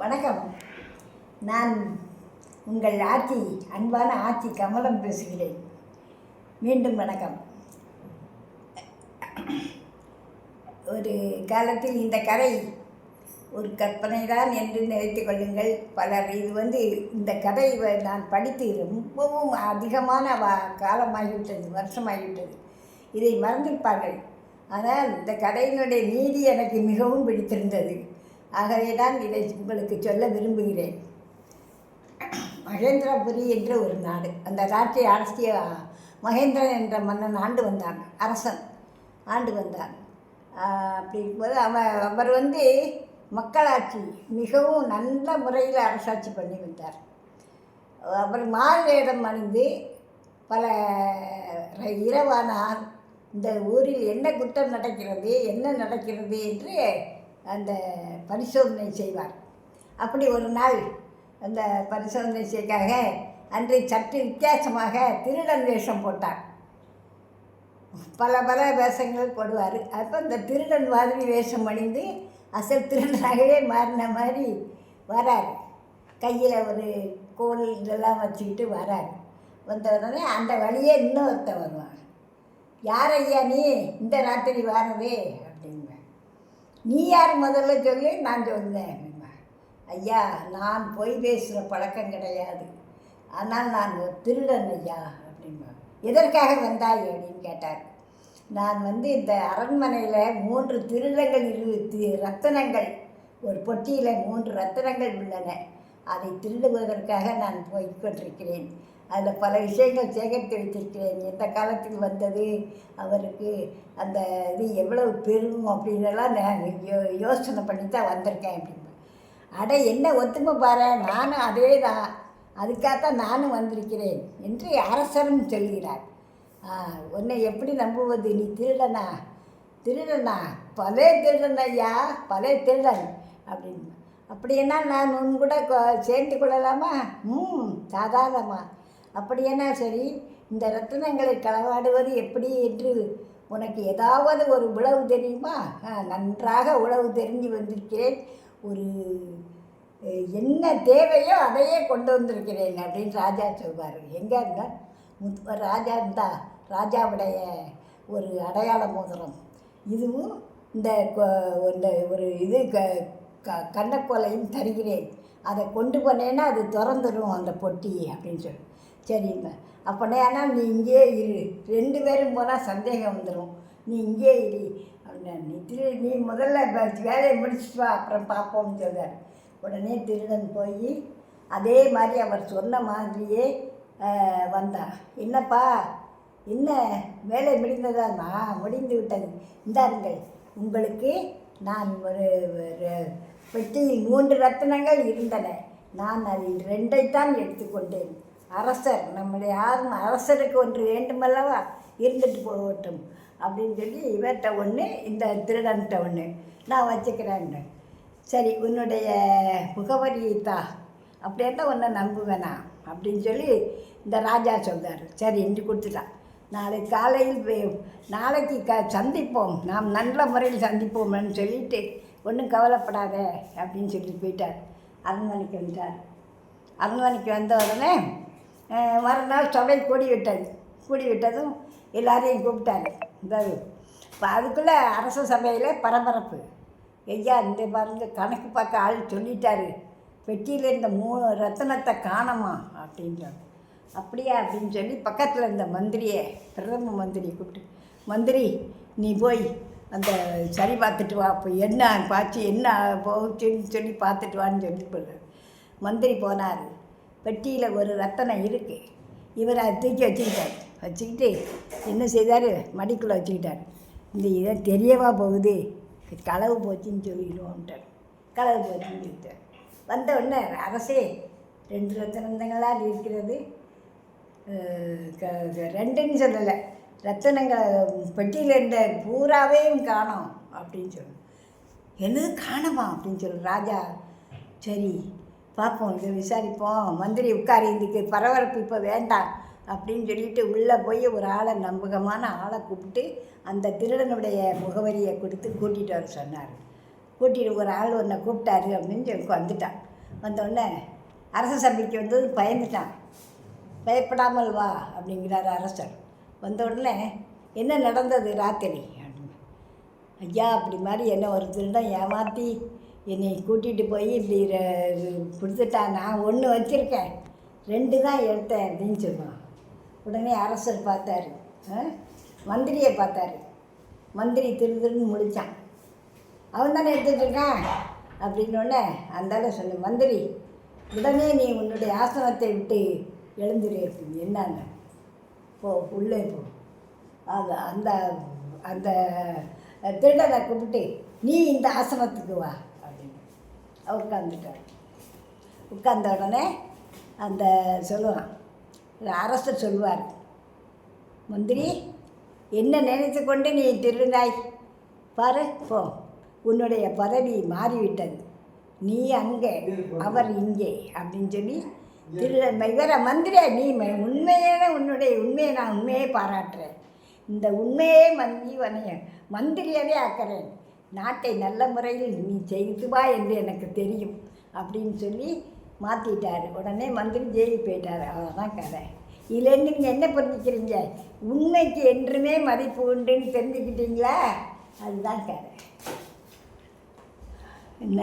வணக்கம். நான் உங்கள் ஆட்சி, அன்பான ஆட்சி கமலம் பேசுகிறேன். மீண்டும் வணக்கம். ஒரு காலத்தில் இந்த கதை ஒரு கற்பனை தான் என்று நினைத்துக் கொள்ளுங்கள். பலர் இந்த கதை நான் படித்து ரொம்பவும் அதிகமான காலமாகிவிட்டது, வருஷமாகிவிட்டது. இதை மறந்திருப்பார்கள். ஆனால் இந்த கதையினுடைய நீதி எனக்கு மிகவும் பிடித்திருந்தது. ஆகவே தான் இதை உங்களுக்கு சொல்ல விரும்புகிறேன். மகேந்திரபுரி என்ற ஒரு நாடு, அந்த நாட்டை அரசிய மகேந்திரன் என்ற மன்னன் ஆண்டு வந்தான், அரசன் ஆண்டு வந்தான். அப்படி இருக்கும்போது அவர் மக்களாட்சி மிகவும் நல்ல முறையில் அரசாட்சி பண்ணி வந்தார். அவர் மாறுவேடம் அணிந்து பல இரவானால் இந்த ஊரில் என்ன குற்றம் நடக்கிறது, என்ன நடக்கிறது என்று அந்த பரிசோதனை செய்வார். அப்படி ஒரு நாள் அந்த பரிசோதனை செய்யக்காக அன்றை சற்று வித்தியாசமாக திருடன் வேஷம் போட்டார். பல வேஷங்கள் போடுவார். அப்போ இந்த திருடன் மாதிரி வேஷம் அணிந்து அசல் திருடனாகவே மாறின மாதிரி வரார். கையில் ஒரு கோல் இதெல்லாம் வச்சுக்கிட்டு வரார். வந்த உடனே அந்த வழியே இன்னொருத்தன் வருவான். யார் ஐயா நீ இந்த ராத்திரி வாரவே அப்படிங்க. நீ யார் முதல்ல சொல்லி நான் சொன்னேன் அப்படின்னா. ஐயா, நான் பொய் பேசுகிற பழக்கம் கிடையாது, ஆனால் நான் ஒரு திருடன் ஐயா அப்படின்னா. எதற்காக வந்தாய் அப்படின்னு கேட்டார். நான் இந்த அரண்மனையில் 3 திருடங்கள் ரத்தினங்கள், ஒரு பொட்டியில் 3 ரத்தினங்கள் உள்ளன. அதை திருடுவதற்காக நான் போய்கொண்டிருக்கிறேன். அதில் பல விஷயங்கள் சேகரித்து வைத்திருக்கிறேன். எந்த காலத்தில் வந்தது, அவருக்கு அந்த இது எவ்வளவு பெரும் அப்படின்னெல்லாம் நான் யோசனை பண்ணி தான் வந்திருக்கேன் அப்படின்னு. அட என்ன ஒத்துமை பாரு, நானும் அதே தான், அதுக்காகத்தான் நானும் வந்திருக்கிறேன் என்று அரசரும் சொல்கிறார். உன்னை எப்படி நம்புவது, நீ திருடனா பலே திருடன் ஐயா, பலே திருடன் அப்படின்னு. அப்படின்னா நான் உன் கூட சேர்ந்து கொள்ளலாமா? சாதாரணமா. அப்படின்னா சரி, இந்த ரத்தினங்களை களவாடுவது எப்படி என்று உனக்கு ஏதாவது ஒரு உளவு தெரியுமா? நன்றாக உளவு தெரிஞ்சு வந்திருக்கிறேன். ஒரு என்ன தேவையோ அதையே கொண்டு வந்திருக்கிறேன் அப்படின்னு ராஜா சொல்வார். எங்கே இருந்தால் ராஜா இருந்தால் ராஜாவுடைய ஒரு அடையாள மோதிரம், இதுவும் இந்த ஒரு இது கண்ணக்கோலையும் தருகிறேன். அதை கொண்டு போனேன்னா அது திறந்துடும் அந்த பொட்டி அப்படின்னு சொல்லி. சரிங்க, அப்படின்னா நீ இங்கே இரு, 2 பேரும் போனால் சந்தேகம் வந்துடும், நீ இங்கே இரு அப்படின்னா. நீ முதல்ல வேலையை முடிச்சுட்டு வா, அப்புறம் பார்ப்போம்னு சொல்கிறார். உடனே திருடன் போய் அதே மாதிரி அவர் சொன்ன மாதிரியே வந்தான். என்னப்பா, என்ன வேலை முடிந்ததாம்மா? முடிந்து விட்டது, இந்தாருங்கள், உங்களுக்கு நான் ஒரு பெட்டியில் 3 ரத்தினங்கள் இருந்தன. நான் அதில் 2ஐத்தான் எடுத்துக்கொண்டேன். அரசர், நம்முடைய அரசருக்கு ஒன்று வேண்டுமல்லவா, இருந்துட்டு போகட்டும் அப்படின்னு சொல்லி இவர்கிட்ட ஒன்று, இந்த திருடன்கிட்ட ஒன்று நான் வச்சுக்கிறேன்னு. சரி, உன்னுடைய முகவரியைத்தா, அப்படின்னா ஒன்றை நம்புவேனா அப்படின்னு சொல்லி இந்த ராஜா சொல்கிறார். சரி என்று கொடுத்துட்டான். நாளை காலையில் நாளைக்கு சந்திப்போம், நாம் நல்ல முறையில் சந்திப்போம்னு சொல்லிட்டு ஒன்றும் கவலைப்படாத அப்படின்னு சொல்லிட்டு போயிட்டார். அரண்மனைக்கு வந்துட்டார். அரண்மனைக்கு வந்த உடனே மறுநாள் சபை கூடி விட்டதும் எல்லாரையும் கூப்பிட்டாரு. இப்போ அதுக்குள்ளே அரச சபையில் பரபரப்பு. ஐயா, இந்த பாருங்க, கணக்கு பார்க்க ஆள் சொல்லிட்டாரு, பெட்டியில் இருந்த 3 ரத்தினத்தை காணோமா அப்படின்றாங்க. அப்படியா அப்படின்னு சொல்லி பக்கத்தில் இருந்த மந்திரியை, பிரதம மந்திரியை கூப்பிட்டு, மந்திரி நீ போய் அந்த சரி பார்த்துட்டு வா, அப்போ என்ன பாச்சு என்ன போச்சுன்னு சொல்லி பார்த்துட்டு வான்னு சொல்லி போடுறார். மந்திரி போனார். பெட்டியில் ஒரு ரத்தனம் இருக்குது. இவர் அதை தூக்கி வச்சுக்கிட்டு என்ன செய்தார், மடிக்குள்ளே வச்சுக்கிட்டார். இந்த இதை தெரியவா போகுது, களவு போச்சுன்னு சொல்லிடுவோம்ட்டார். களவு போச்சுன்னு சொல்லிட்டார். வந்த உடனே, அரசே 2 ரத்தினங்களால் இருக்கிறது, 2ன்னு சொல்லலை, ரத்தினங்கள் பெட்டியில் இருந்த பூராவையும் காணோம் அப்படின்னு சொல்லு. என்னது காணமா அப்படின்னு சொல்லு ராஜா. சரி பார்ப்போம், இதை விசாரிப்போம், மந்திரி உட்காரி, இதுக்கு பரபரப்பு இப்போ வேண்டாம் அப்படின்னு சொல்லிட்டு உள்ளே போய் ஒரு ஆளை, நம்பகமான ஆளை கூப்பிட்டு அந்த திருடனுடைய முகவரியை கொடுத்து கூட்டிகிட்டு வர சொன்னார். கூட்டிகிட்டு ஒரு ஆள் ஒன்றை கூப்பிட்டாரு அப்படின்னு சொல்லி வந்துட்டான். வந்தோடனே அரச சபைக்கு வந்து பயந்துட்டான். பயப்படாமல் வா அப்படிங்கிறார் அரசர். வந்த உடனே என்ன நடந்தது ராத்திரி அப்படின்னு. ஐயா அப்படி மாதிரி என்ன ஒரு திருடன் ஏமாற்றி என்னை கூட்டிகிட்டு போய் இப்படி கொடுத்துட்டான். நான் 1 வச்சுருக்கேன், 2 தான் எடுத்தேன் அப்படின்னு சொல்லுவான். உடனே அரசர் பார்த்தாரு, மந்திரியை பார்த்தாரு. மந்திரி திருன்னு முடித்தான். அவன் தானே எடுத்துகிட்ருக்கான் அப்படின்னோடனே அந்தால சொன்ன மந்திரி, உடனே நீ உன்னுடைய ஆசனத்தை விட்டு எழுந்துரு அப்படின்னு. என்னன்னு போ உள்ளே போ. அது அந்த அந்த திருடனை கூப்பிட்டு நீ இந்த ஆசனத்துக்கு வா அப்படின்னு உட்காந்துட்டார். உட்கார்ந்த உடனே அந்த சொல்லுவான், அரசர் சொல்லுவார், மந்திரி என்ன நினைத்து கொண்டு நீ திருநாய் பாரு, போ, உன்னுடைய பதவி மாறிவிட்டது, நீ அங்கே அவர் இங்கே அப்படின்னு சொல்லி இவர மந்திரியா நீ உண்மையான உண்மையை நான் உண்மையே பாராட்டுறேன், இந்த உண்மையே மந்திரியாவே ஆக்கிறேன், நாட்டை நல்ல முறையில் நீ செய்து வா என்று எனக்கு தெரியும் அப்படின்னு சொல்லி மாற்றிட்டார். உடனே மந்திரி ஜெயிலுக்கு போயிட்டார். அவ்வளோதான் கதை. இதுலேருந்து நீங்கள் என்ன புரிஞ்சுக்கிறீங்க? உண்மைக்கு என்றுமே மதிப்பு உண்டுன்னு தெரிஞ்சுக்கிட்டீங்களா? அதுதான் கதை. என்ன